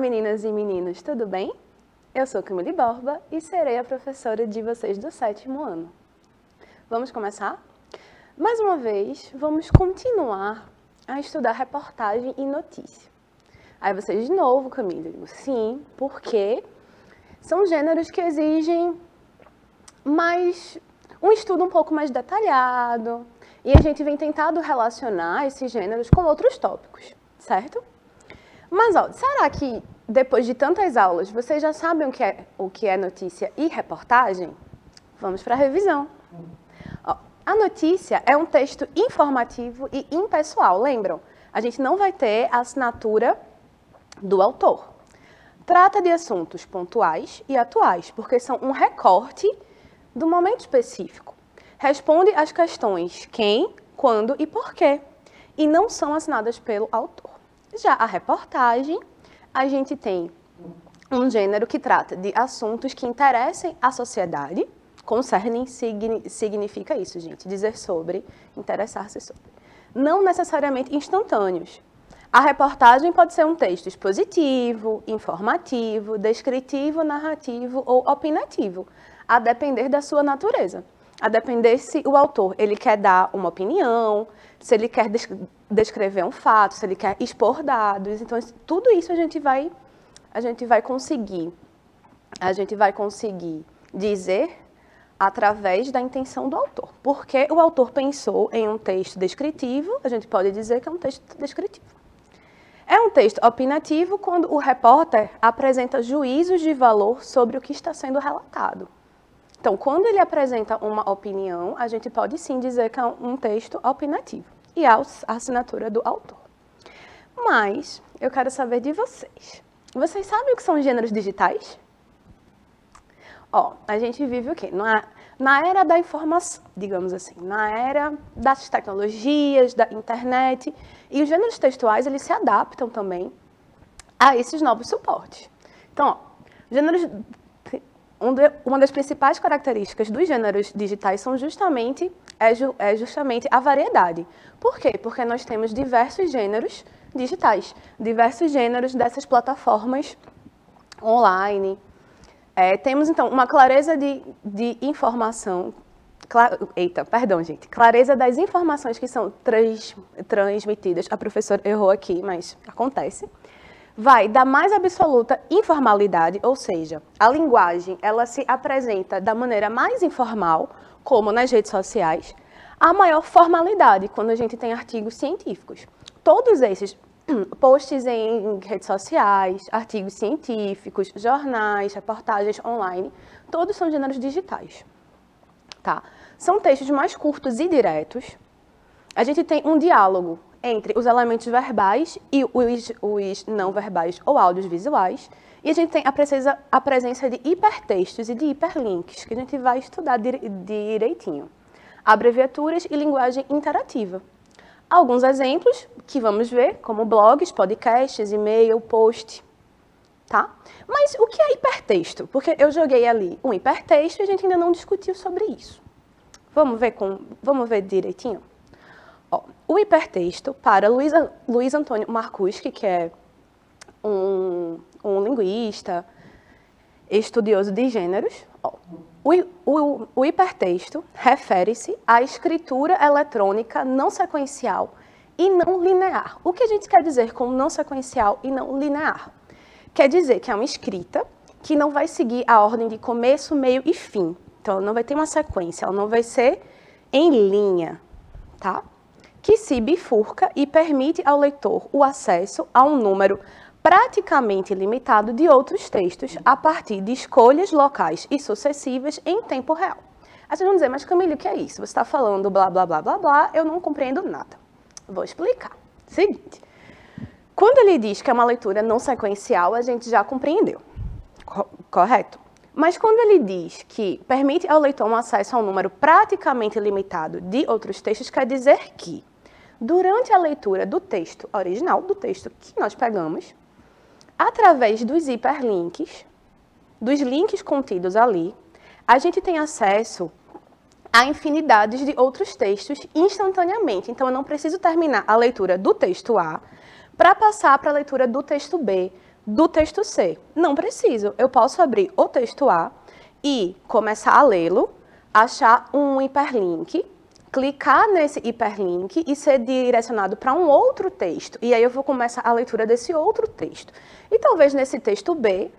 meninas e meninos, tudo bem? Eu sou Camille Borba e serei a professora de vocês do 7º ano. Vamos começar? Mais uma vez, vamos continuar a estudar reportagem e notícia. Aí vocês de novo, Camille, eu digo sim, porque são gêneros que exigem um estudo um pouco mais detalhado e a gente vem tentando relacionar esses gêneros com outros tópicos, certo? Mas, será que depois de tantas aulas vocês já sabem o que é notícia e reportagem? Vamos para a revisão. A notícia é um texto informativo e impessoal, lembram? A gente não vai ter a assinatura do autor. Trata de assuntos pontuais e atuais, porque são um recorte do momento específico. Responde às questões quem, quando e por quê, e não são assinadas pelo autor. Já a reportagem, a gente tem um gênero que trata de assuntos que interessem a sociedade. Concernem significa isso, gente, dizer sobre, interessar-se sobre. Não necessariamente instantâneos. A reportagem pode ser um texto expositivo, informativo, descritivo, narrativo ou opinativo, a depender da sua natureza. A depender se o autor ele quer dar uma opinião, se ele quer descrever um fato, se ele quer expor dados. Então, tudo isso a gente vai conseguir dizer através da intenção do autor. Porque o autor pensou em um texto descritivo, a gente pode dizer que é um texto descritivo. É um texto opinativo quando o repórter apresenta juízos de valor sobre o que está sendo relatado. Então, quando ele apresenta uma opinião, a gente pode sim dizer que é um texto opinativo. E a assinatura do autor. Mas, eu quero saber de vocês. Vocês sabem o que são gêneros digitais? A gente vive o quê? Na era da informação, digamos assim, na era das tecnologias, da internet. E os gêneros textuais, eles se adaptam também a esses novos suportes. Então, uma das principais características dos gêneros digitais são justamente a variedade. Por quê? Porque nós temos diversos gêneros digitais, diversos gêneros dessas plataformas online. Temos, então, uma clareza de informação, clareza das informações que são transmitidas. A professora errou aqui, mas acontece. Vai da mais absoluta informalidade, ou seja, a linguagem ela se apresenta da maneira mais informal, como nas redes sociais, a maior formalidade, quando a gente tem artigos científicos. Todos esses posts em redes sociais, artigos científicos, jornais, reportagens online, todos são gêneros digitais. Tá? São textos mais curtos e diretos. A gente tem um diálogo entre os elementos verbais e os não verbais ou áudios visuais. E a gente tem a presença de hipertextos e de hiperlinks, que a gente vai estudar direitinho. Abreviaturas e linguagem interativa. Alguns exemplos que vamos ver, como blogs, podcasts, e-mail, post, tá? Mas o que é hipertexto? Porque eu joguei ali um hipertexto e a gente ainda não discutiu sobre isso. Vamos ver direitinho? O hipertexto, para Luiz Antônio Marcuschi, que é um linguista, estudioso de gêneros, o hipertexto refere-se à escritura eletrônica não sequencial e não linear. O que a gente quer dizer com não sequencial e não linear? Quer dizer que é uma escrita que não vai seguir a ordem de começo, meio e fim. Então, ela não vai ter uma sequência, ela não vai ser em linha, tá? Que se bifurca e permite ao leitor o acesso a um número praticamente limitado de outros textos a partir de escolhas locais e sucessivas em tempo real. Aí vocês vão dizer, mas Camille, o que é isso? Você está falando blá, blá, blá, blá, blá, eu não compreendo nada. Vou explicar. Seguinte, quando ele diz que é uma leitura não sequencial, a gente já compreendeu, correto? Mas quando ele diz que permite ao leitor um acesso a um número praticamente limitado de outros textos, quer dizer que, durante a leitura do texto original, do texto que nós pegamos, através dos hiperlinks, dos links contidos ali, a gente tem acesso a infinidades de outros textos instantaneamente. Então, eu não preciso terminar a leitura do texto A para passar para a leitura do texto B, do texto C. Não preciso. Eu posso abrir o texto A e começar a lê-lo, achar um hiperlink, clicar nesse hiperlink e ser direcionado para um outro texto. E aí eu vou começar a leitura desse outro texto. E talvez nesse texto B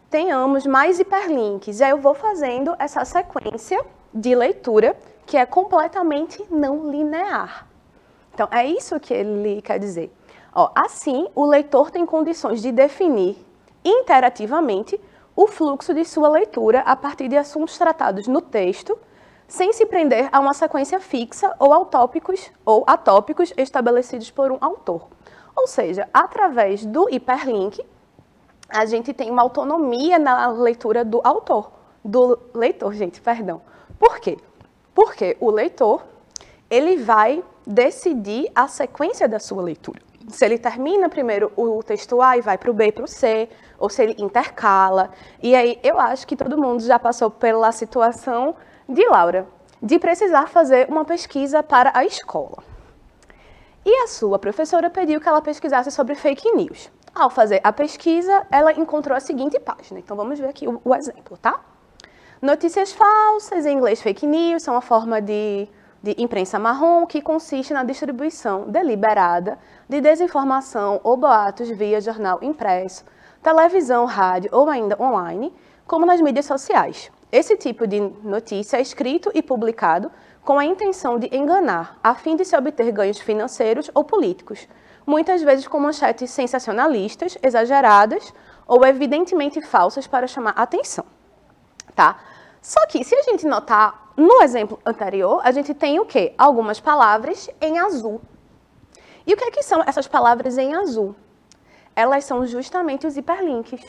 tenhamos mais hiperlinks. E aí eu vou fazendo essa sequência de leitura que é completamente não linear. Então, é isso que ele quer dizer. Ó, assim, o leitor tem condições de definir interativamente o fluxo de sua leitura a partir de assuntos tratados no texto, sem se prender a uma sequência fixa ou atópicos estabelecidos por um autor. Ou seja, através do hiperlink, a gente tem uma autonomia na leitura do leitor, perdão. Por quê? Porque o leitor, ele vai decidir a sequência da sua leitura. Se ele termina primeiro o texto A e vai para o B e para o C, ou se ele intercala. E aí, eu acho que todo mundo já passou pela situação de Laura, de precisar fazer uma pesquisa para a escola. E a sua professora pediu que ela pesquisasse sobre fake news. Ao fazer a pesquisa, ela encontrou a seguinte página. Então, vamos ver aqui o exemplo, tá? Notícias falsas, em inglês fake news, são uma forma de imprensa marrom que consiste na distribuição deliberada de desinformação ou boatos via jornal impresso, televisão, rádio ou ainda online, como nas mídias sociais. Esse tipo de notícia é escrito e publicado com a intenção de enganar, a fim de se obter ganhos financeiros ou políticos, muitas vezes com manchetes sensacionalistas, exageradas ou evidentemente falsas para chamar a atenção. Tá? Só que, se a gente notar no exemplo anterior, a gente tem o quê? Algumas palavras em azul. E o que é que são essas palavras em azul? Elas são justamente os hiperlinks.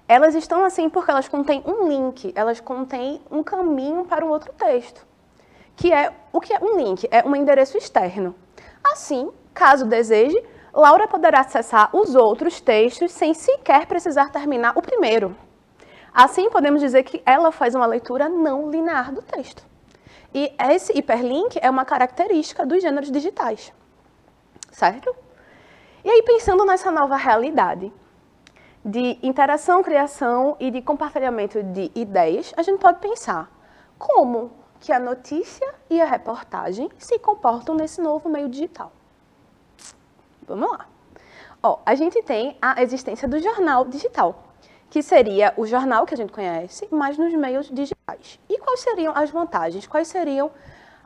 Elas estão assim porque elas contêm um link, elas contêm um caminho para um outro texto. O que é um link? É um endereço externo. Assim, caso deseje, Laura poderá acessar os outros textos sem sequer precisar terminar o primeiro. Assim, podemos dizer que ela faz uma leitura não linear do texto. E esse hiperlink é uma característica dos gêneros digitais. Certo? E aí, pensando nessa nova realidade de interação, criação e de compartilhamento de ideias, a gente pode pensar como que a notícia e a reportagem se comportam nesse novo meio digital. Vamos lá. Ó, a gente tem a existência do jornal digital, que seria o jornal que a gente conhece, mas nos meios digitais. E quais seriam as vantagens? Quais seriam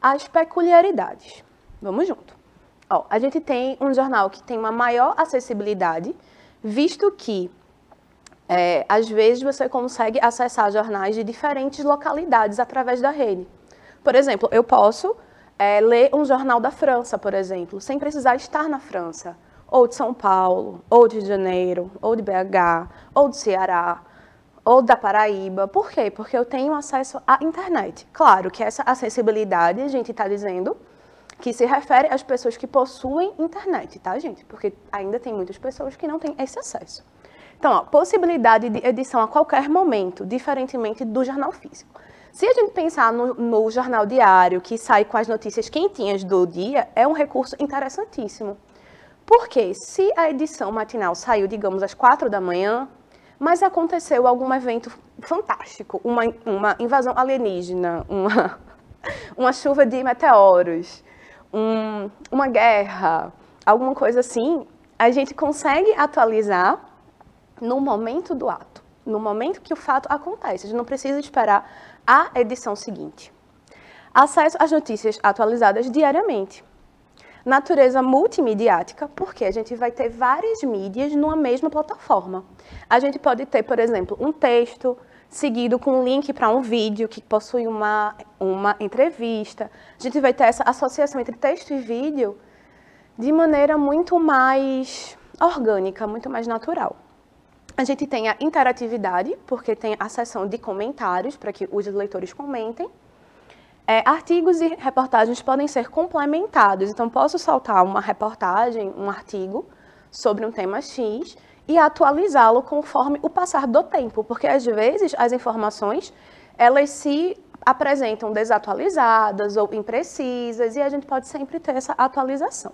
as peculiaridades? Vamos junto. Ó, a gente tem um jornal que tem uma maior acessibilidade, visto que, às vezes, você consegue acessar jornais de diferentes localidades através da rede. Por exemplo, eu posso ler um jornal da França, por exemplo, sem precisar estar na França, ou de São Paulo, ou de Rio de Janeiro, ou de BH, ou do Ceará, ou da Paraíba. Por quê? Porque eu tenho acesso à internet. Claro que essa acessibilidade, a gente está dizendo que se refere às pessoas que possuem internet, tá, gente? Porque ainda tem muitas pessoas que não têm esse acesso. Então, ó, possibilidade de edição a qualquer momento, diferentemente do jornal físico. Se a gente pensar no jornal diário, que sai com as notícias quentinhas do dia, é um recurso interessantíssimo. Porque se a edição matinal saiu, digamos, às 4 da manhã, mas aconteceu algum evento fantástico, uma invasão alienígena, uma chuva de meteoros, uma guerra, alguma coisa assim, a gente consegue atualizar no momento do ato, no momento que o fato acontece. A gente não precisa esperar a edição seguinte. Acesso às notícias atualizadas diariamente. Natureza multimediática, porque a gente vai ter várias mídias numa mesma plataforma. A gente pode ter, por exemplo, um texto seguido com um link para um vídeo que possui uma entrevista. A gente vai ter essa associação entre texto e vídeo de maneira muito mais orgânica, muito mais natural. A gente tem a interatividade, porque tem a seção de comentários para que os leitores comentem. Artigos e reportagens podem ser complementados, então posso saltar uma reportagem, um artigo sobre um tema X e atualizá-lo conforme o passar do tempo, porque às vezes as informações elas se apresentam desatualizadas ou imprecisas e a gente pode sempre ter essa atualização.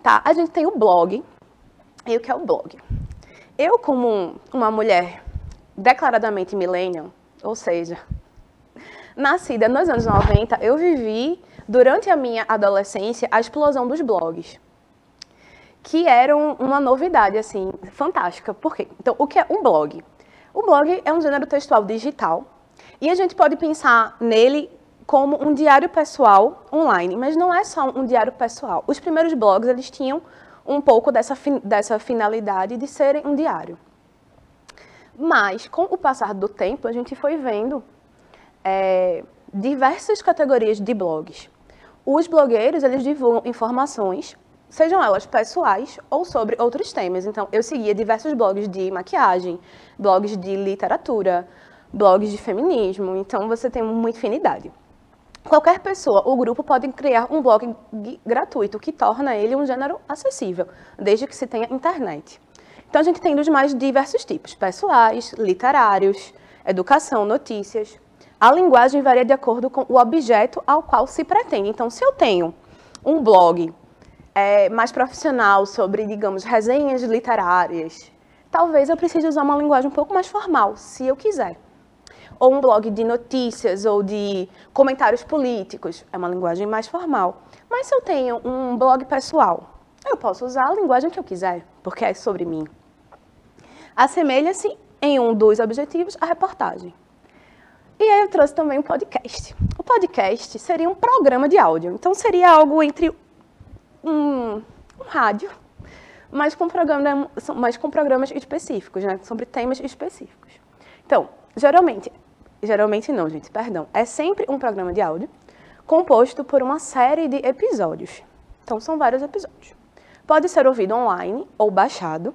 Tá? A gente tem o blog. E o que é o blog? eu como uma mulher declaradamente millennial, ou seja, nascida nos anos 90, eu vivi, durante a minha adolescência, a explosão dos blogs, que eram uma novidade, assim, fantástica. Por quê? Então, o que é um blog? O blog é um gênero textual digital, e a gente pode pensar nele como um diário pessoal online, mas não é só um diário pessoal. Os primeiros blogs, eles tinham um pouco dessa finalidade de serem um diário. Mas, com o passar do tempo, a gente foi vendo diversas categorias de blogs. Os blogueiros, eles divulgam informações, sejam elas pessoais ou sobre outros temas. Então, eu seguia diversos blogs de maquiagem, blogs de literatura, blogs de feminismo. Então, você tem muita afinidade. Qualquer pessoa ou grupo pode criar um blog gratuito, que torna ele um gênero acessível, desde que se tenha internet. Então, a gente tem dos mais diversos tipos, pessoais, literários, educação, notícias. A linguagem varia de acordo com o objeto ao qual se pretende. Então, se eu tenho um blog mais profissional sobre, digamos, resenhas literárias, talvez eu precise usar uma linguagem um pouco mais formal, se eu quiser. Ou um blog de notícias ou de comentários políticos, é uma linguagem mais formal. Mas se eu tenho um blog pessoal, eu posso usar a linguagem que eu quiser, porque é sobre mim. Assemelha-se em um dos objetivos à reportagem. E aí eu trouxe também um podcast. O podcast seria um programa de áudio, então seria algo entre um rádio, mas com programas específicos, né? Sobre temas específicos. Então, geralmente não, gente, perdão. É sempre um programa de áudio composto por uma série de episódios. Então, são vários episódios. Pode ser ouvido online ou baixado.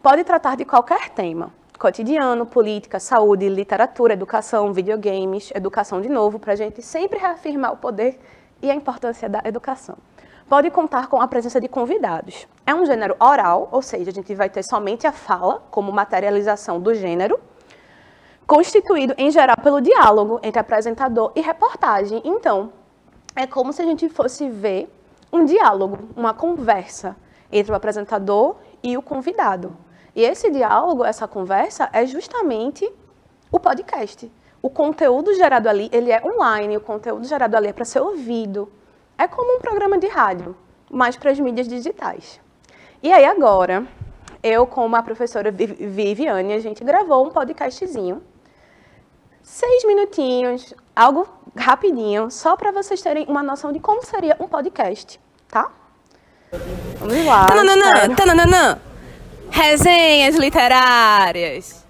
Pode tratar de qualquer tema. Cotidiano, política, saúde, literatura, educação, videogames, educação de novo, para a gente sempre reafirmar o poder e a importância da educação. Pode contar com a presença de convidados. É um gênero oral, ou seja, a gente vai ter somente a fala como materialização do gênero, constituído, em geral, pelo diálogo entre apresentador e reportagem. Então, é como se a gente fosse ver um diálogo, uma conversa entre o apresentador e o convidado. E esse diálogo, essa conversa, é justamente o podcast. O conteúdo gerado ali, ele é online, o conteúdo gerado ali é para ser ouvido. É como um programa de rádio, mas para as mídias digitais. E aí agora, eu com a professora Viviane, a gente gravou um podcastzinho, 6 minutinhos, algo rapidinho, só para vocês terem uma noção de como seria um podcast, tá? Vamos lá. Tananana. Resenhas literárias.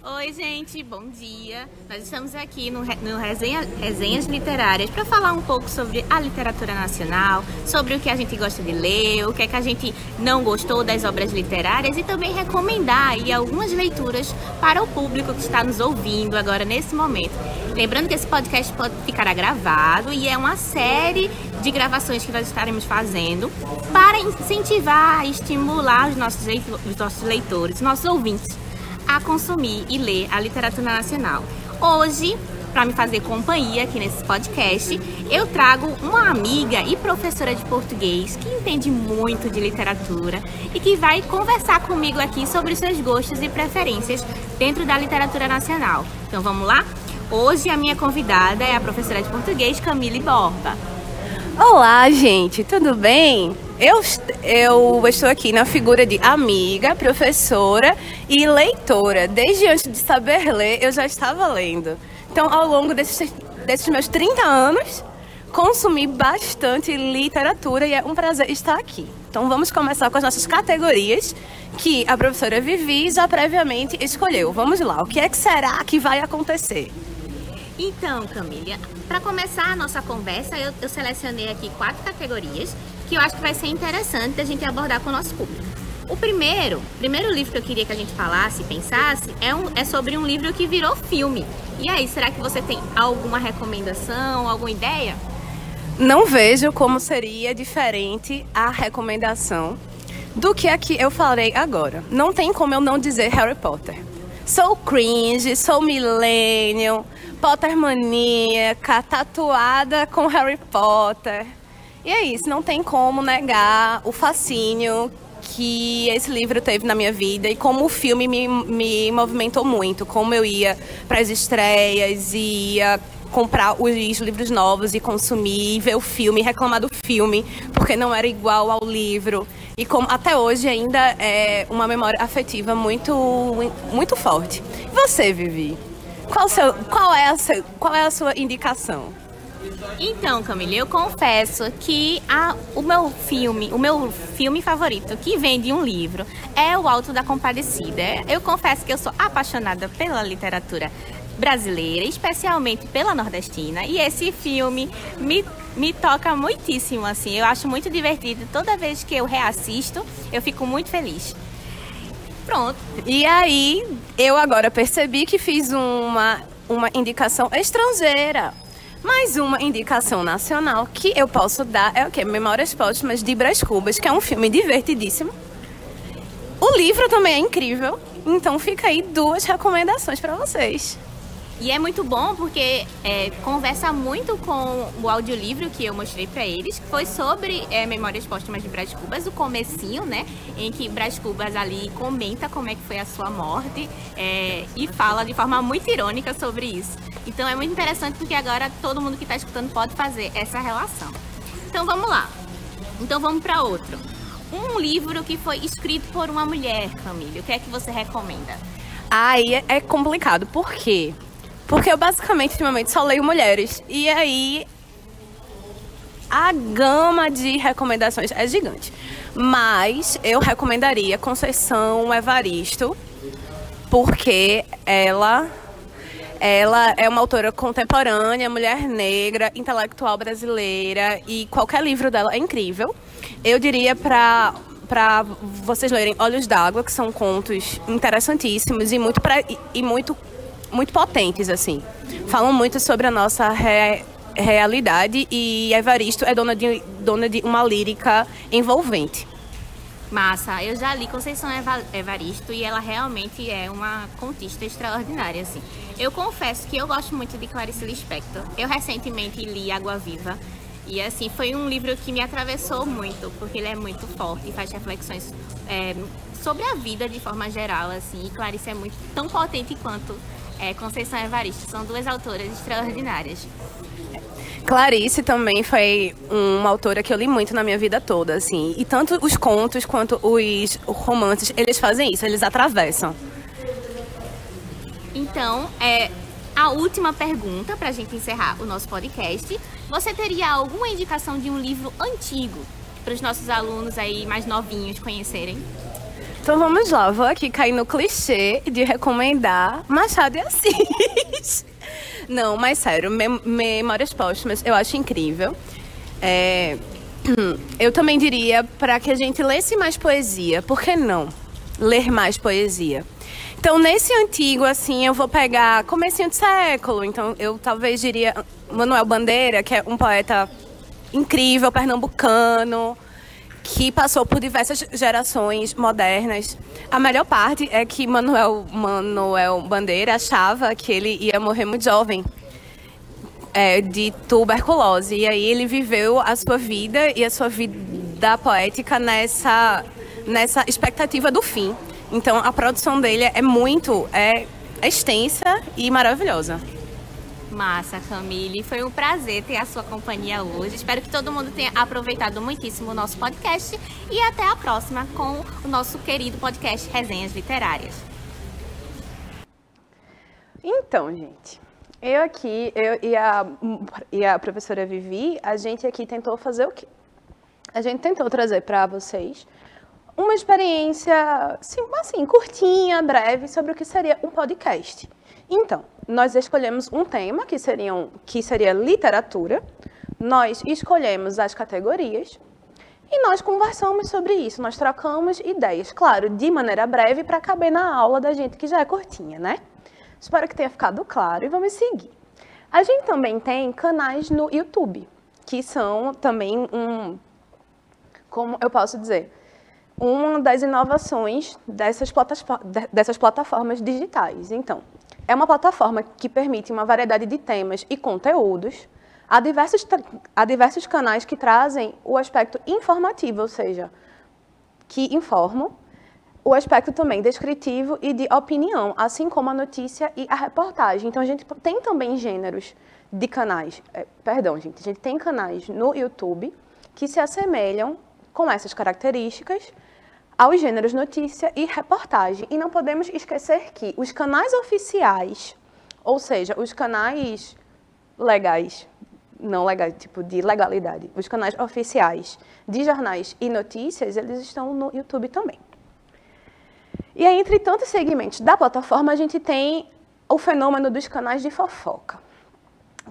Oi, gente, bom dia. Nós estamos aqui no Resenhas Literárias para falar um pouco sobre a literatura nacional, sobre o que a gente gosta de ler, o que é que a gente não gostou das obras literárias e também recomendar aí algumas leituras para o público que está nos ouvindo agora nesse momento. Lembrando que esse podcast ficará gravado e é uma série de gravações que nós estaremos fazendo para incentivar e estimular os nossos leitores, os nossos ouvintes a consumir e ler a literatura nacional. Hoje, para me fazer companhia aqui nesse podcast, eu trago uma amiga e professora de português que entende muito de literatura e que vai conversar comigo aqui sobre os seus gostos e preferências dentro da literatura nacional. Então vamos lá? Hoje a minha convidada é a professora de português, Camille Borba. Olá, gente, tudo bem? Eu estou aqui na figura de amiga, professora e leitora. Desde antes de saber ler, eu já estava lendo. Então, ao longo desses meus 30 anos, consumi bastante literatura e é um prazer estar aqui. Então, vamos começar com as nossas categorias que a professora Vivi já previamente escolheu. Vamos lá, o que é que será que vai acontecer? Então, Camila, para começar a nossa conversa, eu selecionei aqui 4 categorias que eu acho que vai ser interessante a gente abordar com o nosso público. O primeiro livro que eu queria que a gente falasse e pensasse é sobre um livro que virou filme. E aí, será que você tem alguma recomendação, alguma ideia? Não vejo como seria diferente a recomendação do que aqui eu falei agora. Não tem como eu não dizer Harry Potter. Sou cringe, sou millennial, Potter maníaca, tatuada com Harry Potter. E é isso, não tem como negar o fascínio que esse livro teve na minha vida e como o filme me movimentou muito, como eu ia para as estreias, ia comprar os livros novos e consumir, e ver o filme, reclamar do filme, porque não era igual ao livro. E como até hoje ainda é uma memória afetiva muito, muito forte. E você, Vivi? Qual é a sua indicação? Então, Camila, eu confesso que o meu filme favorito, que vem de um livro, é O Alto da Compadecida. Eu confesso que eu sou apaixonada pela literatura brasileira, especialmente pela nordestina, e esse filme me toca muitíssimo, assim. Eu acho muito divertido. Toda vez que eu reassisto, eu fico muito feliz. Pronto. E aí, eu agora percebi que fiz uma indicação estrangeira. Mais uma indicação nacional que eu posso dar é o quê? Memórias Póstumas de Brás Cubas, que é um filme divertidíssimo. O livro também é incrível, então fica aí 2 recomendações para vocês. E é muito bom porque conversa muito com o audiolivro que eu mostrei para eles, que foi sobre Memórias Póstumas de Brás Cubas, o comecinho, né? Em que Brás Cubas ali comenta como é que foi a sua morte e fala de forma muito irônica sobre isso. Então é muito interessante porque agora todo mundo que está escutando pode fazer essa relação. Então vamos lá. Então vamos para outro. Um livro que foi escrito por uma mulher, Camila. O que é que você recomenda? Aí é complicado. Por quê? Porque eu basicamente, ultimamente, só leio mulheres. E aí, a gama de recomendações é gigante. Mas eu recomendaria Conceição Evaristo, porque ela é uma autora contemporânea, mulher negra, intelectual brasileira, e qualquer livro dela é incrível. Eu diria para vocês lerem Olhos d'Água, que são contos interessantíssimos e muito potentes, assim. Falam muito sobre a nossa realidade, e Evaristo é dona de uma lírica envolvente. Massa, eu já li Conceição Evaristo e ela realmente é uma contista extraordinária, assim. Eu confesso que eu gosto muito de Clarice Lispector. Eu recentemente li Água Viva e, assim, foi um livro que me atravessou muito, porque ele é muito forte e faz reflexões sobre a vida de forma geral, assim. E Clarice é tão potente quanto Conceição Evaristo. São 2 autoras extraordinárias. Clarice também foi uma autora que eu li muito na minha vida toda, assim. E tanto os contos quanto os romances, eles fazem isso, eles atravessam. Então, a última pergunta para a gente encerrar o nosso podcast. Você teria alguma indicação de um livro antigo para os nossos alunos aí mais novinhos conhecerem? Então vamos lá, vou aqui cair no clichê de recomendar Machado de Assis. Não, mas sério, Memórias Póstumas eu acho incrível. Eu também diria para que a gente lesse mais poesia. Por que não ler mais poesia? Então, nesse antigo, assim, eu vou pegar comecinho de século. Então, eu talvez diria Manuel Bandeira, que é um poeta incrível, pernambucano, que passou por diversas gerações modernas. A melhor parte é que Manuel Bandeira achava que ele ia morrer muito jovem, de tuberculose. E aí ele viveu a sua vida e a sua vida poética nessa expectativa do fim. Então a produção dele é extensa e maravilhosa. Massa, Camille. Foi um prazer ter a sua companhia hoje. Espero que todo mundo tenha aproveitado muitíssimo o nosso podcast. E até a próxima com o nosso querido podcast Resenhas Literárias. Então, gente, eu e a professora Vivi, a gente aqui tentou fazer o quê? A gente tentou trazer para vocês uma experiência, assim, curtinha, breve, sobre o que seria um podcast. Então, nós escolhemos um tema, que seria literatura, nós escolhemos as categorias e nós conversamos sobre isso, nós trocamos ideias, claro, de maneira breve para caber na aula da gente, que já é curtinha, né? Espero que tenha ficado claro e vamos seguir. A gente também tem canais no YouTube, que são também como eu posso dizer, uma das inovações dessas plataformas digitais. Então, é uma plataforma que permite uma variedade de temas e conteúdos a diversos canais que trazem o aspecto informativo, ou seja, que informam, o aspecto também descritivo e de opinião, assim como a notícia e a reportagem. Então, a gente tem também gêneros de canais, a gente tem canais no YouTube que se assemelham com essas características aos gêneros notícia e reportagem. E não podemos esquecer que os canais oficiais, ou seja, os canais legais, não legais, tipo de legalidade, os canais oficiais de jornais e notícias, eles estão no YouTube também. E aí, entre tantos segmentos da plataforma, a gente tem o fenômeno dos canais de fofoca,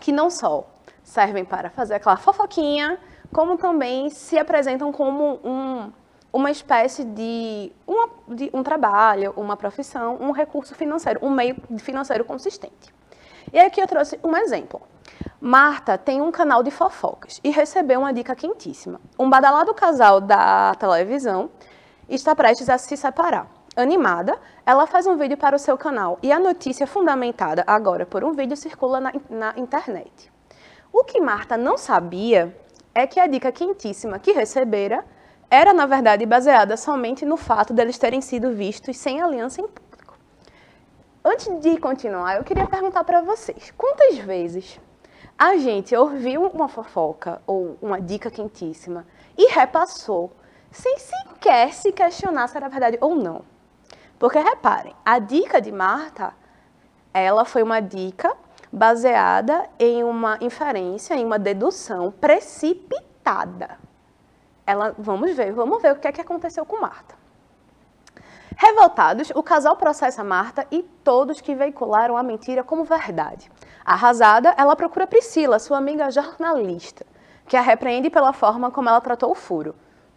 que não só servem para fazer aquela fofoquinha, como também se apresentam como uma espécie de um trabalho, uma profissão, um recurso financeiro, um meio financeiro consistente. E aqui eu trouxe um exemplo. Marta tem um canal de fofocas e recebeu uma dica quentíssima. Um badalado casal da televisão está prestes a se separar. Animada, ela faz um vídeo para o seu canal e a notícia fundamentada agora por um vídeo circula na internet. O que Marta não sabia é que a dica quentíssima que recebera era, na verdade, baseada somente no fato deles terem sido vistos sem aliança em público. Antes de continuar, eu queria perguntar para vocês, quantas vezes a gente ouviu uma fofoca ou uma dica quentíssima e repassou sem sequer se questionar se era verdade ou não? Porque, reparem, a dica de Marta, ela foi uma dica baseada em uma inferência, em uma dedução precipitada. Vamos ver o que é que aconteceu com Marta. Revoltados, o casal processa Marta e todos que veicularam a mentira como verdade. Arrasada, ela procura Priscila, sua amiga jornalista, que a repreende pela forma como ela tratou o furo.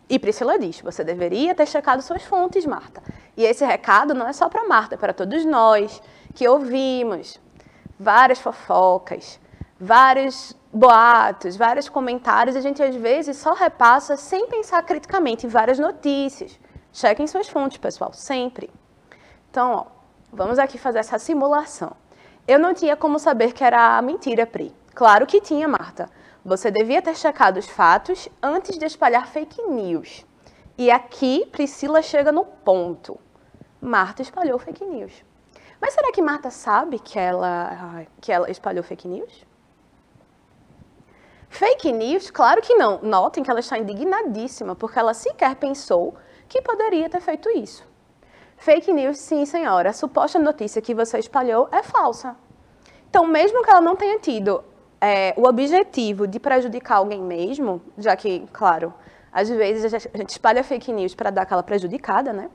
E Priscila diz, você deveria ter checado suas fontes, Marta. E esse recado não é só para Marta, é para todos nós que ouvimos várias fofocas, vários boatos, vários comentários, e a gente às vezes só repassa sem pensar criticamente em várias notícias. Chequem suas fontes, pessoal, sempre. Então, ó, vamos aqui fazer essa simulação. Eu não tinha como saber que era mentira, Pri. Claro que tinha, Marta. Você devia ter checado os fatos antes de espalhar fake news. E aqui, Priscila chega no ponto. Marta espalhou fake news. Mas será que Marta sabe que ela espalhou fake news? Fake news? Claro que não. Notem que ela está indignadíssima, porque ela sequer pensou que poderia ter feito isso. Fake news, sim, senhora. A suposta notícia que você espalhou é falsa. Então, mesmo que ela não tenha tido o objetivo de prejudicar alguém mesmo, já que, claro, às vezes a gente espalha fake news para dar aquela prejudicada, né?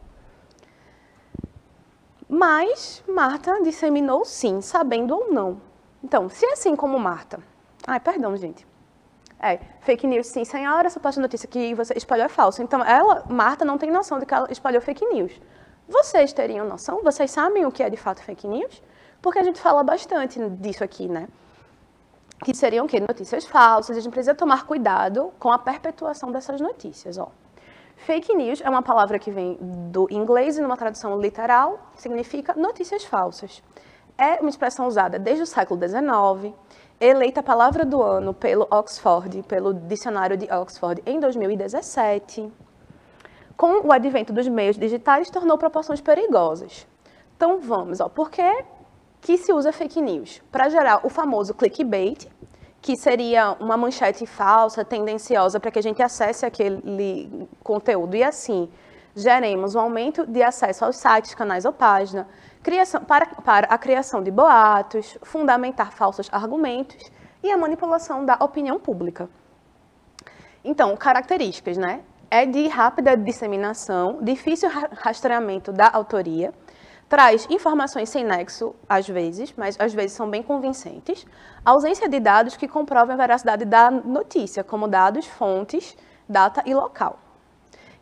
Mas Marta disseminou sim, sabendo ou não. Então, se é assim como Marta... Ai, perdão, gente. Fake news, sim, senhora, suposta notícia que você espalhou é falsa. Então, Marta, não tem noção de que ela espalhou fake news. Vocês teriam noção? Vocês sabem o que é de fato fake news? Porque a gente fala bastante disso aqui, né? Que seriam o quê? Notícias falsas. A gente precisa tomar cuidado com a perpetuação dessas notícias, ó. Fake news é uma palavra que vem do inglês e numa tradução literal significa notícias falsas. É uma expressão usada desde o século XIX, eleita a palavra do ano pelo dicionário de Oxford em 2017. Com o advento dos meios digitais, tornou proporções perigosas. Então vamos, ó, por que se usa fake news? Para gerar o famoso clickbait, que seria uma manchete falsa, tendenciosa, para que a gente acesse aquele conteúdo e assim geremos um aumento de acesso aos sites, canais ou página, para a criação de boatos, fundamentar falsos argumentos e a manipulação da opinião pública. Então, características, né? É de rápida disseminação, difícil rastreamento da autoria, traz informações sem nexo, às vezes, mas às vezes são bem convincentes, ausência de dados que comprovem a veracidade da notícia, como dados, fontes, data e local.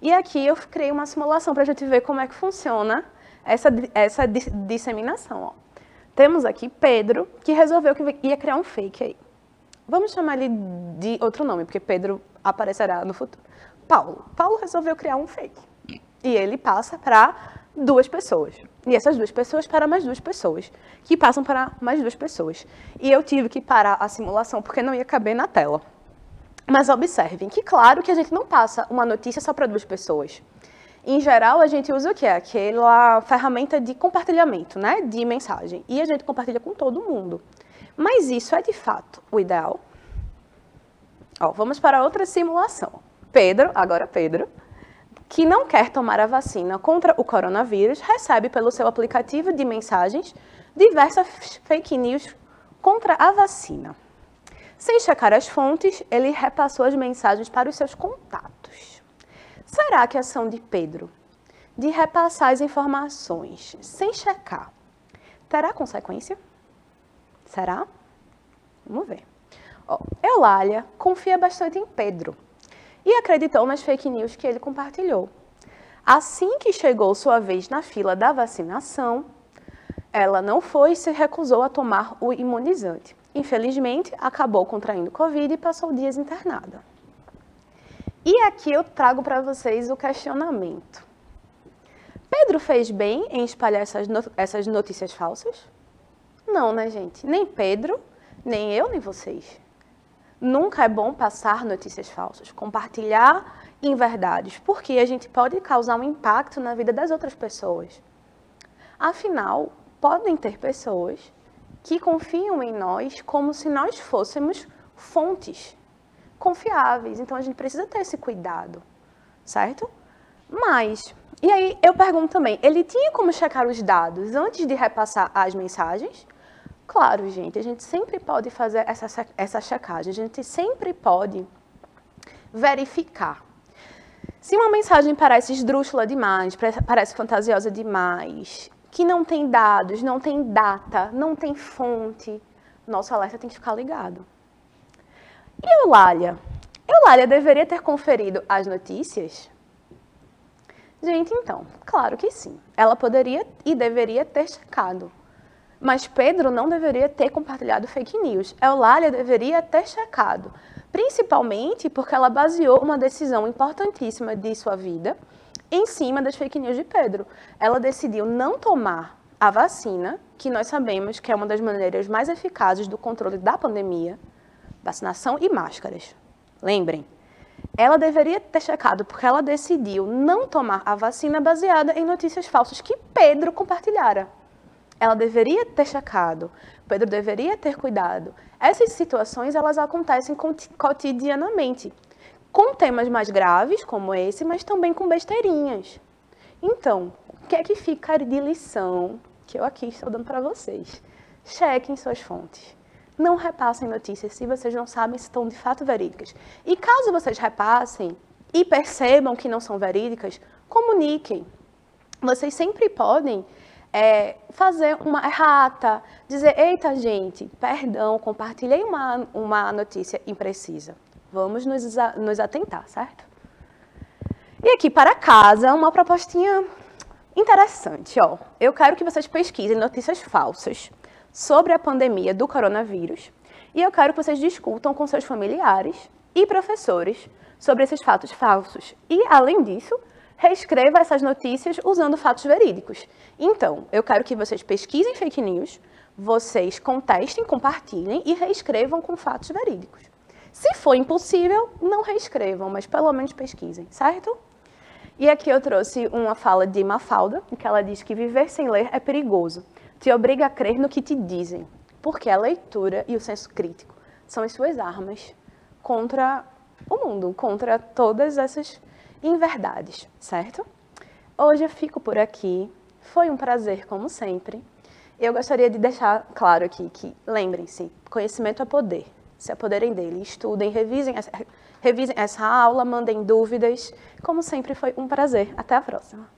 E aqui eu criei uma simulação para a gente ver como é que funciona essa disseminação. Ó. Temos aqui Pedro, que resolveu que ia criar um fake aí. Vamos chamar ele de outro nome, porque Pedro aparecerá no futuro. Paulo. Paulo resolveu criar um fake. E ele passa para 2 pessoas. E essas 2 pessoas para mais 2 pessoas, que passam para mais 2 pessoas. E eu tive que parar a simulação, porque não ia caber na tela. Mas observem que, claro, que a gente não passa uma notícia só para 2 pessoas. Em geral, a gente usa o quê? Aquela ferramenta de compartilhamento, né? De mensagem. E a gente compartilha com todo mundo. Mas isso é, de fato, o ideal? Ó, vamos para outra simulação. Pedro, que não quer tomar a vacina contra o coronavírus, recebe pelo seu aplicativo de mensagens diversas fake news contra a vacina. Sem checar as fontes, ele repassou as mensagens para os seus contatos. Será que a ação de Pedro de repassar as informações sem checar terá consequência? Será? Vamos ver. Ó, Eulália confia bastante em Pedro e acreditou nas fake news que ele compartilhou. Assim que chegou sua vez na fila da vacinação, ela não foi e se recusou a tomar o imunizante. Infelizmente, acabou contraindo Covid e passou dias internada. E aqui eu trago para vocês o questionamento. Pedro fez bem em espalhar essas notícias falsas? Não, né, gente? Nem Pedro, nem eu, nem vocês. Nunca é bom passar notícias falsas, compartilhar inverdades, porque a gente pode causar um impacto na vida das outras pessoas. Afinal, podem ter pessoas que confiam em nós como se nós fôssemos fontes confiáveis. Então, a gente precisa ter esse cuidado, certo? Mas, e aí eu pergunto também, ele tinha como checar os dados antes de repassar as mensagens? Claro, gente, a gente sempre pode fazer essa checagem, a gente sempre pode verificar. Se uma mensagem parece esdrúxula demais, parece fantasiosa demais, que não tem dados, não tem data, não tem fonte, nosso alerta tem que ficar ligado. E Eulália? Eulália deveria ter conferido as notícias? Gente, então, claro que sim. Ela poderia e deveria ter checado. Mas Pedro não deveria ter compartilhado fake news. Eulália deveria ter checado. Principalmente porque ela baseou uma decisão importantíssima de sua vida em cima das fake news de Pedro. Ela decidiu não tomar a vacina, que nós sabemos que é uma das maneiras mais eficazes do controle da pandemia, vacinação e máscaras. Lembrem, ela deveria ter checado porque ela decidiu não tomar a vacina baseada em notícias falsas que Pedro compartilhara. Ela deveria ter checado, Pedro deveria ter cuidado. Essas situações, elas acontecem cotidianamente, com temas mais graves, como esse, mas também com besteirinhas. Então, o que é que fica de lição que eu aqui estou dando para vocês? Chequem suas fontes. Não repassem notícias se vocês não sabem se estão de fato verídicas. E caso vocês repassem e percebam que não são verídicas, comuniquem. Vocês sempre podem fazer uma errata, dizer, eita gente, perdão, compartilhei uma notícia imprecisa. Vamos nos atentar, certo? E aqui para casa, uma propostinha interessante, ó. Eu quero que vocês pesquisem notícias falsas sobre a pandemia do coronavírus e eu quero que vocês discutam com seus familiares e professores sobre esses fatos falsos. E, além disso, reescreva essas notícias usando fatos verídicos. Então, eu quero que vocês pesquisem fake news, vocês contestem, compartilhem e reescrevam com fatos verídicos. Se for impossível, não reescrevam, mas pelo menos pesquisem, certo? E aqui eu trouxe uma fala de Mafalda, em que ela diz que viver sem ler é perigoso. Te obriga a crer no que te dizem, porque a leitura e o senso crítico são as suas armas contra o mundo, contra todas essas inverdades, certo? Hoje eu fico por aqui. Foi um prazer, como sempre. Eu gostaria de deixar claro aqui que, lembrem-se, conhecimento é poder. Se apoderem dele, estudem, revisem essa aula, mandem dúvidas. Como sempre, foi um prazer. Até a próxima.